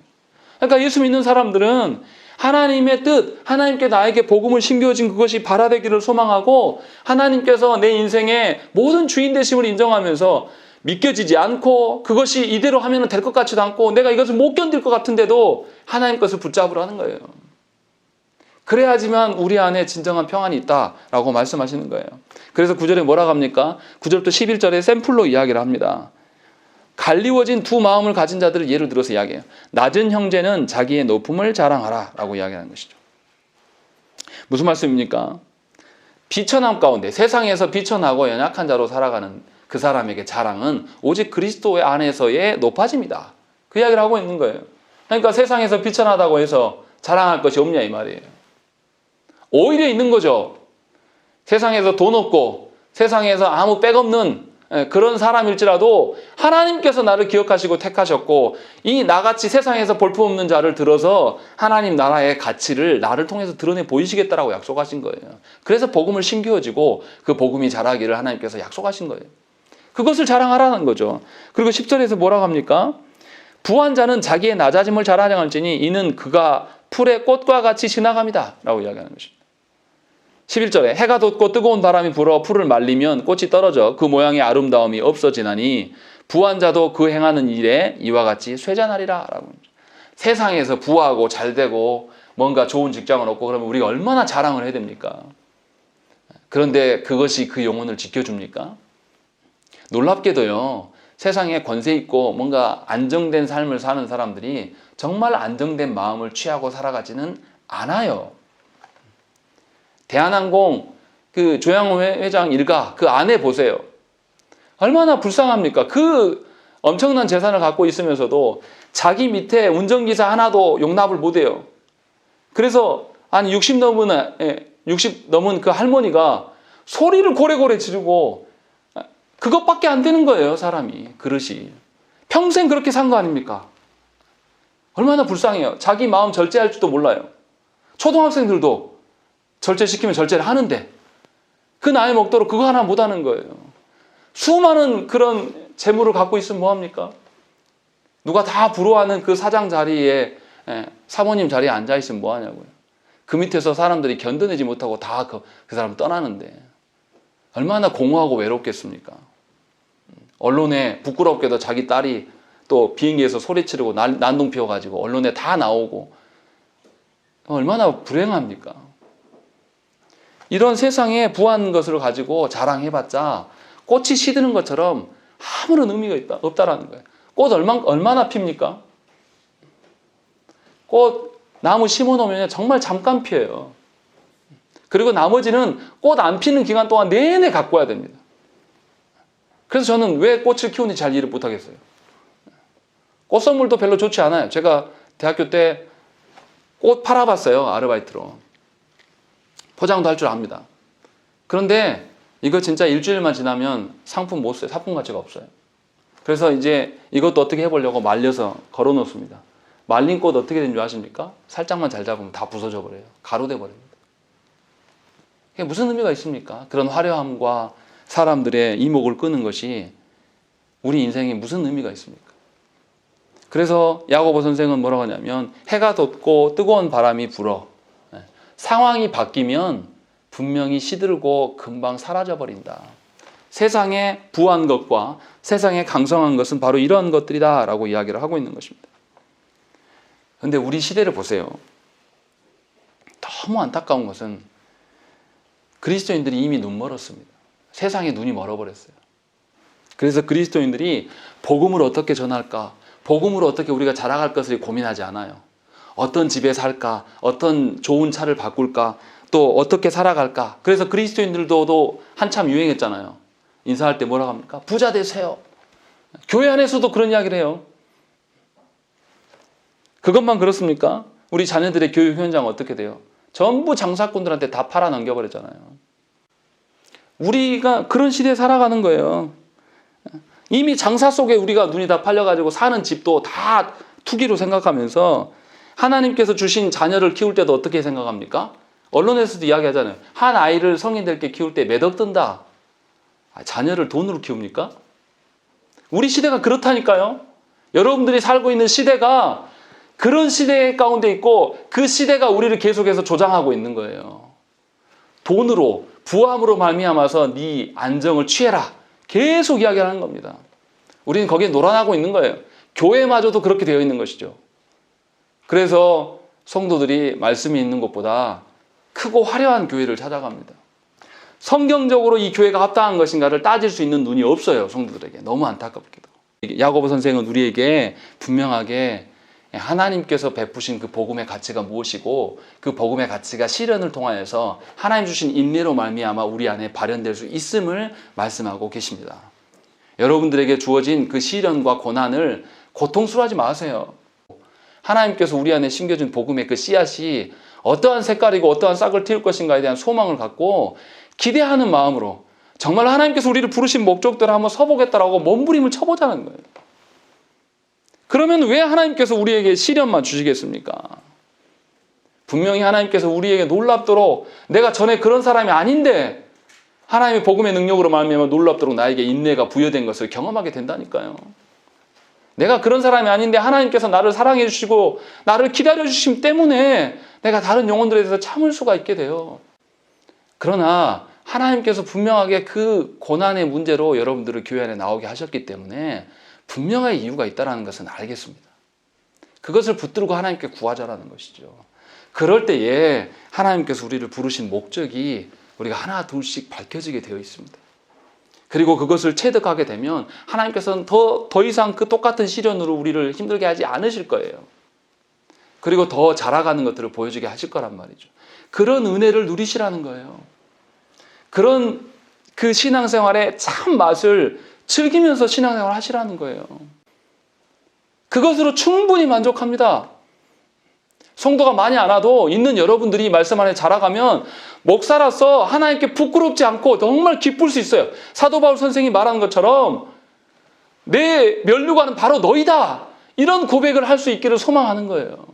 그러니까 예수 믿는 사람들은 하나님의 뜻, 하나님께 나에게 복음을 심겨진 그것이 발화되기를 소망하고 하나님께서 내 인생의 모든 주인 되심을 인정하면서 믿겨지지 않고 그것이 이대로 하면 될 것 같지도 않고 내가 이것을 못 견딜 것 같은데도 하나님 것을 붙잡으려 하는 거예요. 그래야지만 우리 안에 진정한 평안이 있다라고 말씀하시는 거예요. 그래서 9절에 뭐라고 합니까? 9절부터 11절에 샘플로 이야기를 합니다. 갈리워진 두 마음을 가진 자들을 예를 들어서 이야기해요. 낮은 형제는 자기의 높음을 자랑하라 라고 이야기하는 것이죠. 무슨 말씀입니까? 비천함 가운데 세상에서 비천하고 연약한 자로 살아가는 그 사람에게 자랑은 오직 그리스도 안에서의 높아짐이다. 그 이야기를 하고 있는 거예요. 그러니까 세상에서 비천하다고 해서 자랑할 것이 없냐 이 말이에요. 오히려 있는 거죠. 세상에서 돈 없고 세상에서 아무 백 없는 그런 사람일지라도 하나님께서 나를 기억하시고 택하셨고 이 나같이 세상에서 볼품없는 자를 들어서 하나님 나라의 가치를 나를 통해서 드러내 보이시겠다라고 약속하신 거예요. 그래서 복음을 심기어지고 그 복음이 자라기를 하나님께서 약속하신 거예요. 그것을 자랑하라는 거죠. 그리고 10절에서 뭐라고 합니까? 부한 자는 자기의 낮아짐을 자랑할지니 이는 그가 풀의 꽃과 같이 지나갑니다 라고 이야기하는 것입니다. 11절에 해가 돋고 뜨거운 바람이 불어 풀을 말리면 꽃이 떨어져 그 모양의 아름다움이 없어지나니 부한 자도 그 행하는 일에 이와 같이 쇠잔하리라 라고. 세상에서 부하고 잘되고 뭔가 좋은 직장을 얻고 그러면 우리가 얼마나 자랑을 해야 됩니까? 그런데 그것이 그 영혼을 지켜줍니까? 놀랍게도요, 세상에 권세 있고 뭔가 안정된 삶을 사는 사람들이 정말 안정된 마음을 취하고 살아가지는 않아요. 대한항공 그 조양호 회장 일가 그 아내 보세요. 얼마나 불쌍합니까? 그 엄청난 재산을 갖고 있으면서도 자기 밑에 운전기사 하나도 용납을 못해요. 그래서 한 60 넘은 그 할머니가 소리를 고래고래 지르고 그것밖에 안 되는 거예요, 사람이. 그릇이. 평생 그렇게 산 거 아닙니까? 얼마나 불쌍해요. 자기 마음 절제할 줄도 몰라요. 초등학생들도 절제시키면 절제를 하는데 그 나이 먹도록 그거 하나 못하는 거예요. 수많은 그런 재물을 갖고 있으면 뭐합니까? 누가 다 부러워하는 그 사장 자리에, 사모님 자리에 앉아있으면 뭐하냐고요. 그 밑에서 사람들이 견뎌내지 못하고 다 그 사람 떠나는데 얼마나 공허하고 외롭겠습니까? 언론에 부끄럽게도 자기 딸이 또 비행기에서 소리치르고 난동 피워가지고 언론에 다 나오고 얼마나 불행합니까? 이런 세상에 부한 것을 가지고 자랑해봤자 꽃이 시드는 것처럼 아무런 의미가 없다라는 거예요. 꽃 얼마나 핍니까? 꽃 나무 심어놓으면 정말 잠깐 피어요. 그리고 나머지는 꽃 안 피는 기간 동안 내내 가꿔야 됩니다. 그래서 저는 왜 꽃을 키우는지 잘 이해를 못하겠어요. 꽃 선물도 별로 좋지 않아요. 제가 대학교 때 꽃 팔아봤어요. 아르바이트로. 포장도 할 줄 압니다. 그런데 이거 진짜 일주일만 지나면 상품 못 써요. 상품 가치가 없어요. 그래서 이제 이것도 어떻게 해보려고 말려서 걸어 놓습니다. 말린 꽃 어떻게 되는 줄 아십니까? 살짝만 잘 잡으면 다 부서져 버려요. 가루돼 버립니다. 이게 무슨 의미가 있습니까? 그런 화려함과 사람들의 이목을 끄는 것이 우리 인생에 무슨 의미가 있습니까? 그래서 야고보 선생은 뭐라고 하냐면 해가 돋고 뜨거운 바람이 불어 상황이 바뀌면 분명히 시들고 금방 사라져 버린다. 세상에 부한 것과 세상에 강성한 것은 바로 이러한 것들이다 라고 이야기를 하고 있는 것입니다. 그런데 우리 시대를 보세요. 너무 안타까운 것은 그리스도인들이 이미 눈 멀었습니다. 세상에 눈이 멀어버렸어요. 그래서 그리스도인들이 복음을 어떻게 전할까, 복음으로 어떻게 우리가 자라갈 것을 고민하지 않아요. 어떤 집에 살까, 어떤 좋은 차를 바꿀까, 또 어떻게 살아갈까. 그래서 그리스도인들도 한참 유행했잖아요. 인사할 때 뭐라고 합니까? 부자 되세요. 교회 안에서도 그런 이야기를 해요. 그것만 그렇습니까? 우리 자녀들의 교육 현장은 어떻게 돼요? 전부 장사꾼들한테 다 팔아 넘겨버렸잖아요. 우리가 그런 시대에 살아가는 거예요. 이미 장사 속에 우리가 눈이 다 팔려가지고 사는 집도 다 투기로 생각하면서 하나님께서 주신 자녀를 키울 때도 어떻게 생각합니까? 언론에서도 이야기하잖아요. 한 아이를 성인 될게 키울 때 몇 억 든다. 자녀를 돈으로 키웁니까? 우리 시대가 그렇다니까요. 여러분들이 살고 있는 시대가 그런 시대 가운데 있고 그 시대가 우리를 계속해서 조장하고 있는 거예요. 돈으로, 부함으로 말미암아서 네 안정을 취해라. 계속 이야기하는 겁니다. 우리는 거기에 놀아나고 있는 거예요. 교회마저도 그렇게 되어 있는 것이죠. 그래서 성도들이 말씀이 있는 곳보다 크고 화려한 교회를 찾아갑니다. 성경적으로 이 교회가 합당한 것인가를 따질 수 있는 눈이 없어요. 성도들에게. 너무 안타깝게도. 야고보 선생은 우리에게 분명하게 하나님께서 베푸신 그 복음의 가치가 무엇이고 그 복음의 가치가 시련을 통하여서 하나님 주신 인내로 말미암아 우리 안에 발현될 수 있음을 말씀하고 계십니다. 여러분들에게 주어진 그 시련과 고난을 고통스러워하지 마세요. 하나님께서 우리 안에 심겨준 복음의 그 씨앗이 어떠한 색깔이고 어떠한 싹을 틔울 것인가에 대한 소망을 갖고 기대하는 마음으로 정말 하나님께서 우리를 부르신 목적대로 한번 서보겠다라고 몸부림을 쳐보자는 거예요. 그러면 왜 하나님께서 우리에게 시련만 주시겠습니까? 분명히 하나님께서 우리에게 놀랍도록 내가 전에 그런 사람이 아닌데 하나님의 복음의 능력으로 말미암아 놀랍도록 나에게 인내가 부여된 것을 경험하게 된다니까요. 내가 그런 사람이 아닌데 하나님께서 나를 사랑해 주시고 나를 기다려 주심 때문에 내가 다른 영혼들에 대해서 참을 수가 있게 돼요. 그러나 하나님께서 분명하게 그 고난의 문제로 여러분들을 교회 안에 나오게 하셨기 때문에 분명한 이유가 있다는 것은 알겠습니다. 그것을 붙들고 하나님께 구하자라는 것이죠. 그럴 때에 하나님께서 우리를 부르신 목적이 우리가 하나 둘씩 밝혀지게 되어 있습니다. 그리고 그것을 체득하게 되면 하나님께서는 더 이상 그 똑같은 시련으로 우리를 힘들게 하지 않으실 거예요. 그리고 더 자라가는 것들을 보여주게 하실 거란 말이죠. 그런 은혜를 누리시라는 거예요. 그런 그 신앙생활의 참 맛을 즐기면서 신앙생활을 하시라는 거예요. 그것으로 충분히 만족합니다. 성도가 많이 안 와도 있는 여러분들이 말씀 안에 자라가면 목사라서 하나님께 부끄럽지 않고 정말 기쁠 수 있어요. 사도 바울 선생이 말하는 것처럼 내 면류관은 바로 너희다. 이런 고백을 할 수 있기를 소망하는 거예요.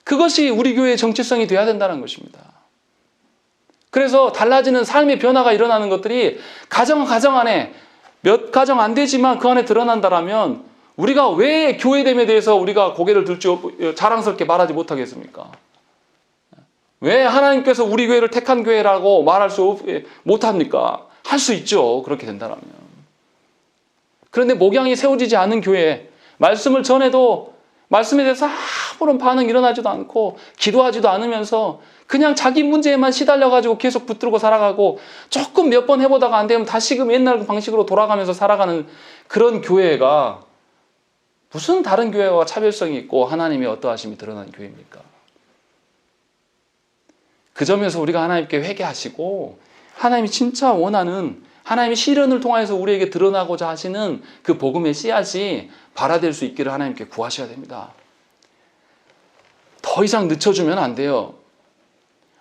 그것이 우리 교회의 정체성이 되어야 된다는 것입니다. 그래서 달라지는 삶의 변화가 일어나는 것들이 가정 안에 몇 가정 안 되지만 그 안에 드러난다라면 우리가 왜 교회됨에 대해서 우리가 고개를 들지 자랑스럽게 말하지 못하겠습니까? 왜 하나님께서 우리 교회를 택한 교회라고 말할 수 못합니까? 할 수 있죠. 그렇게 된다면. 그런데 목양이 세워지지 않은 교회, 말씀을 전해도 말씀에 대해서 아무런 반응이 일어나지도 않고 기도하지도 않으면서 그냥 자기 문제에만 시달려가지고 계속 붙들고 살아가고 조금 몇 번 해보다가 안 되면 다시금 옛날 방식으로 돌아가면서 살아가는 그런 교회가 무슨 다른 교회와 차별성이 있고 하나님의 어떠하심이 드러난 교회입니까? 그 점에서 우리가 하나님께 회개하시고 하나님이 진짜 원하는 하나님이 시련을 통해서 우리에게 드러나고자 하시는 그 복음의 씨앗이 발화될 수 있기를 하나님께 구하셔야 됩니다. 더 이상 늦춰주면 안 돼요.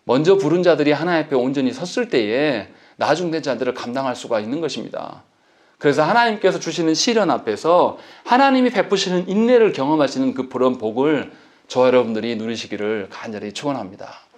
먼저 부른 자들이 하나님 앞에 온전히 섰을 때에 나중된 자들을 감당할 수가 있는 것입니다. 그래서 하나님께서 주시는 시련 앞에서 하나님이 베푸시는 인내를 경험하시는 그런 복을 저와 여러분들이 누리시기를 간절히 축원합니다.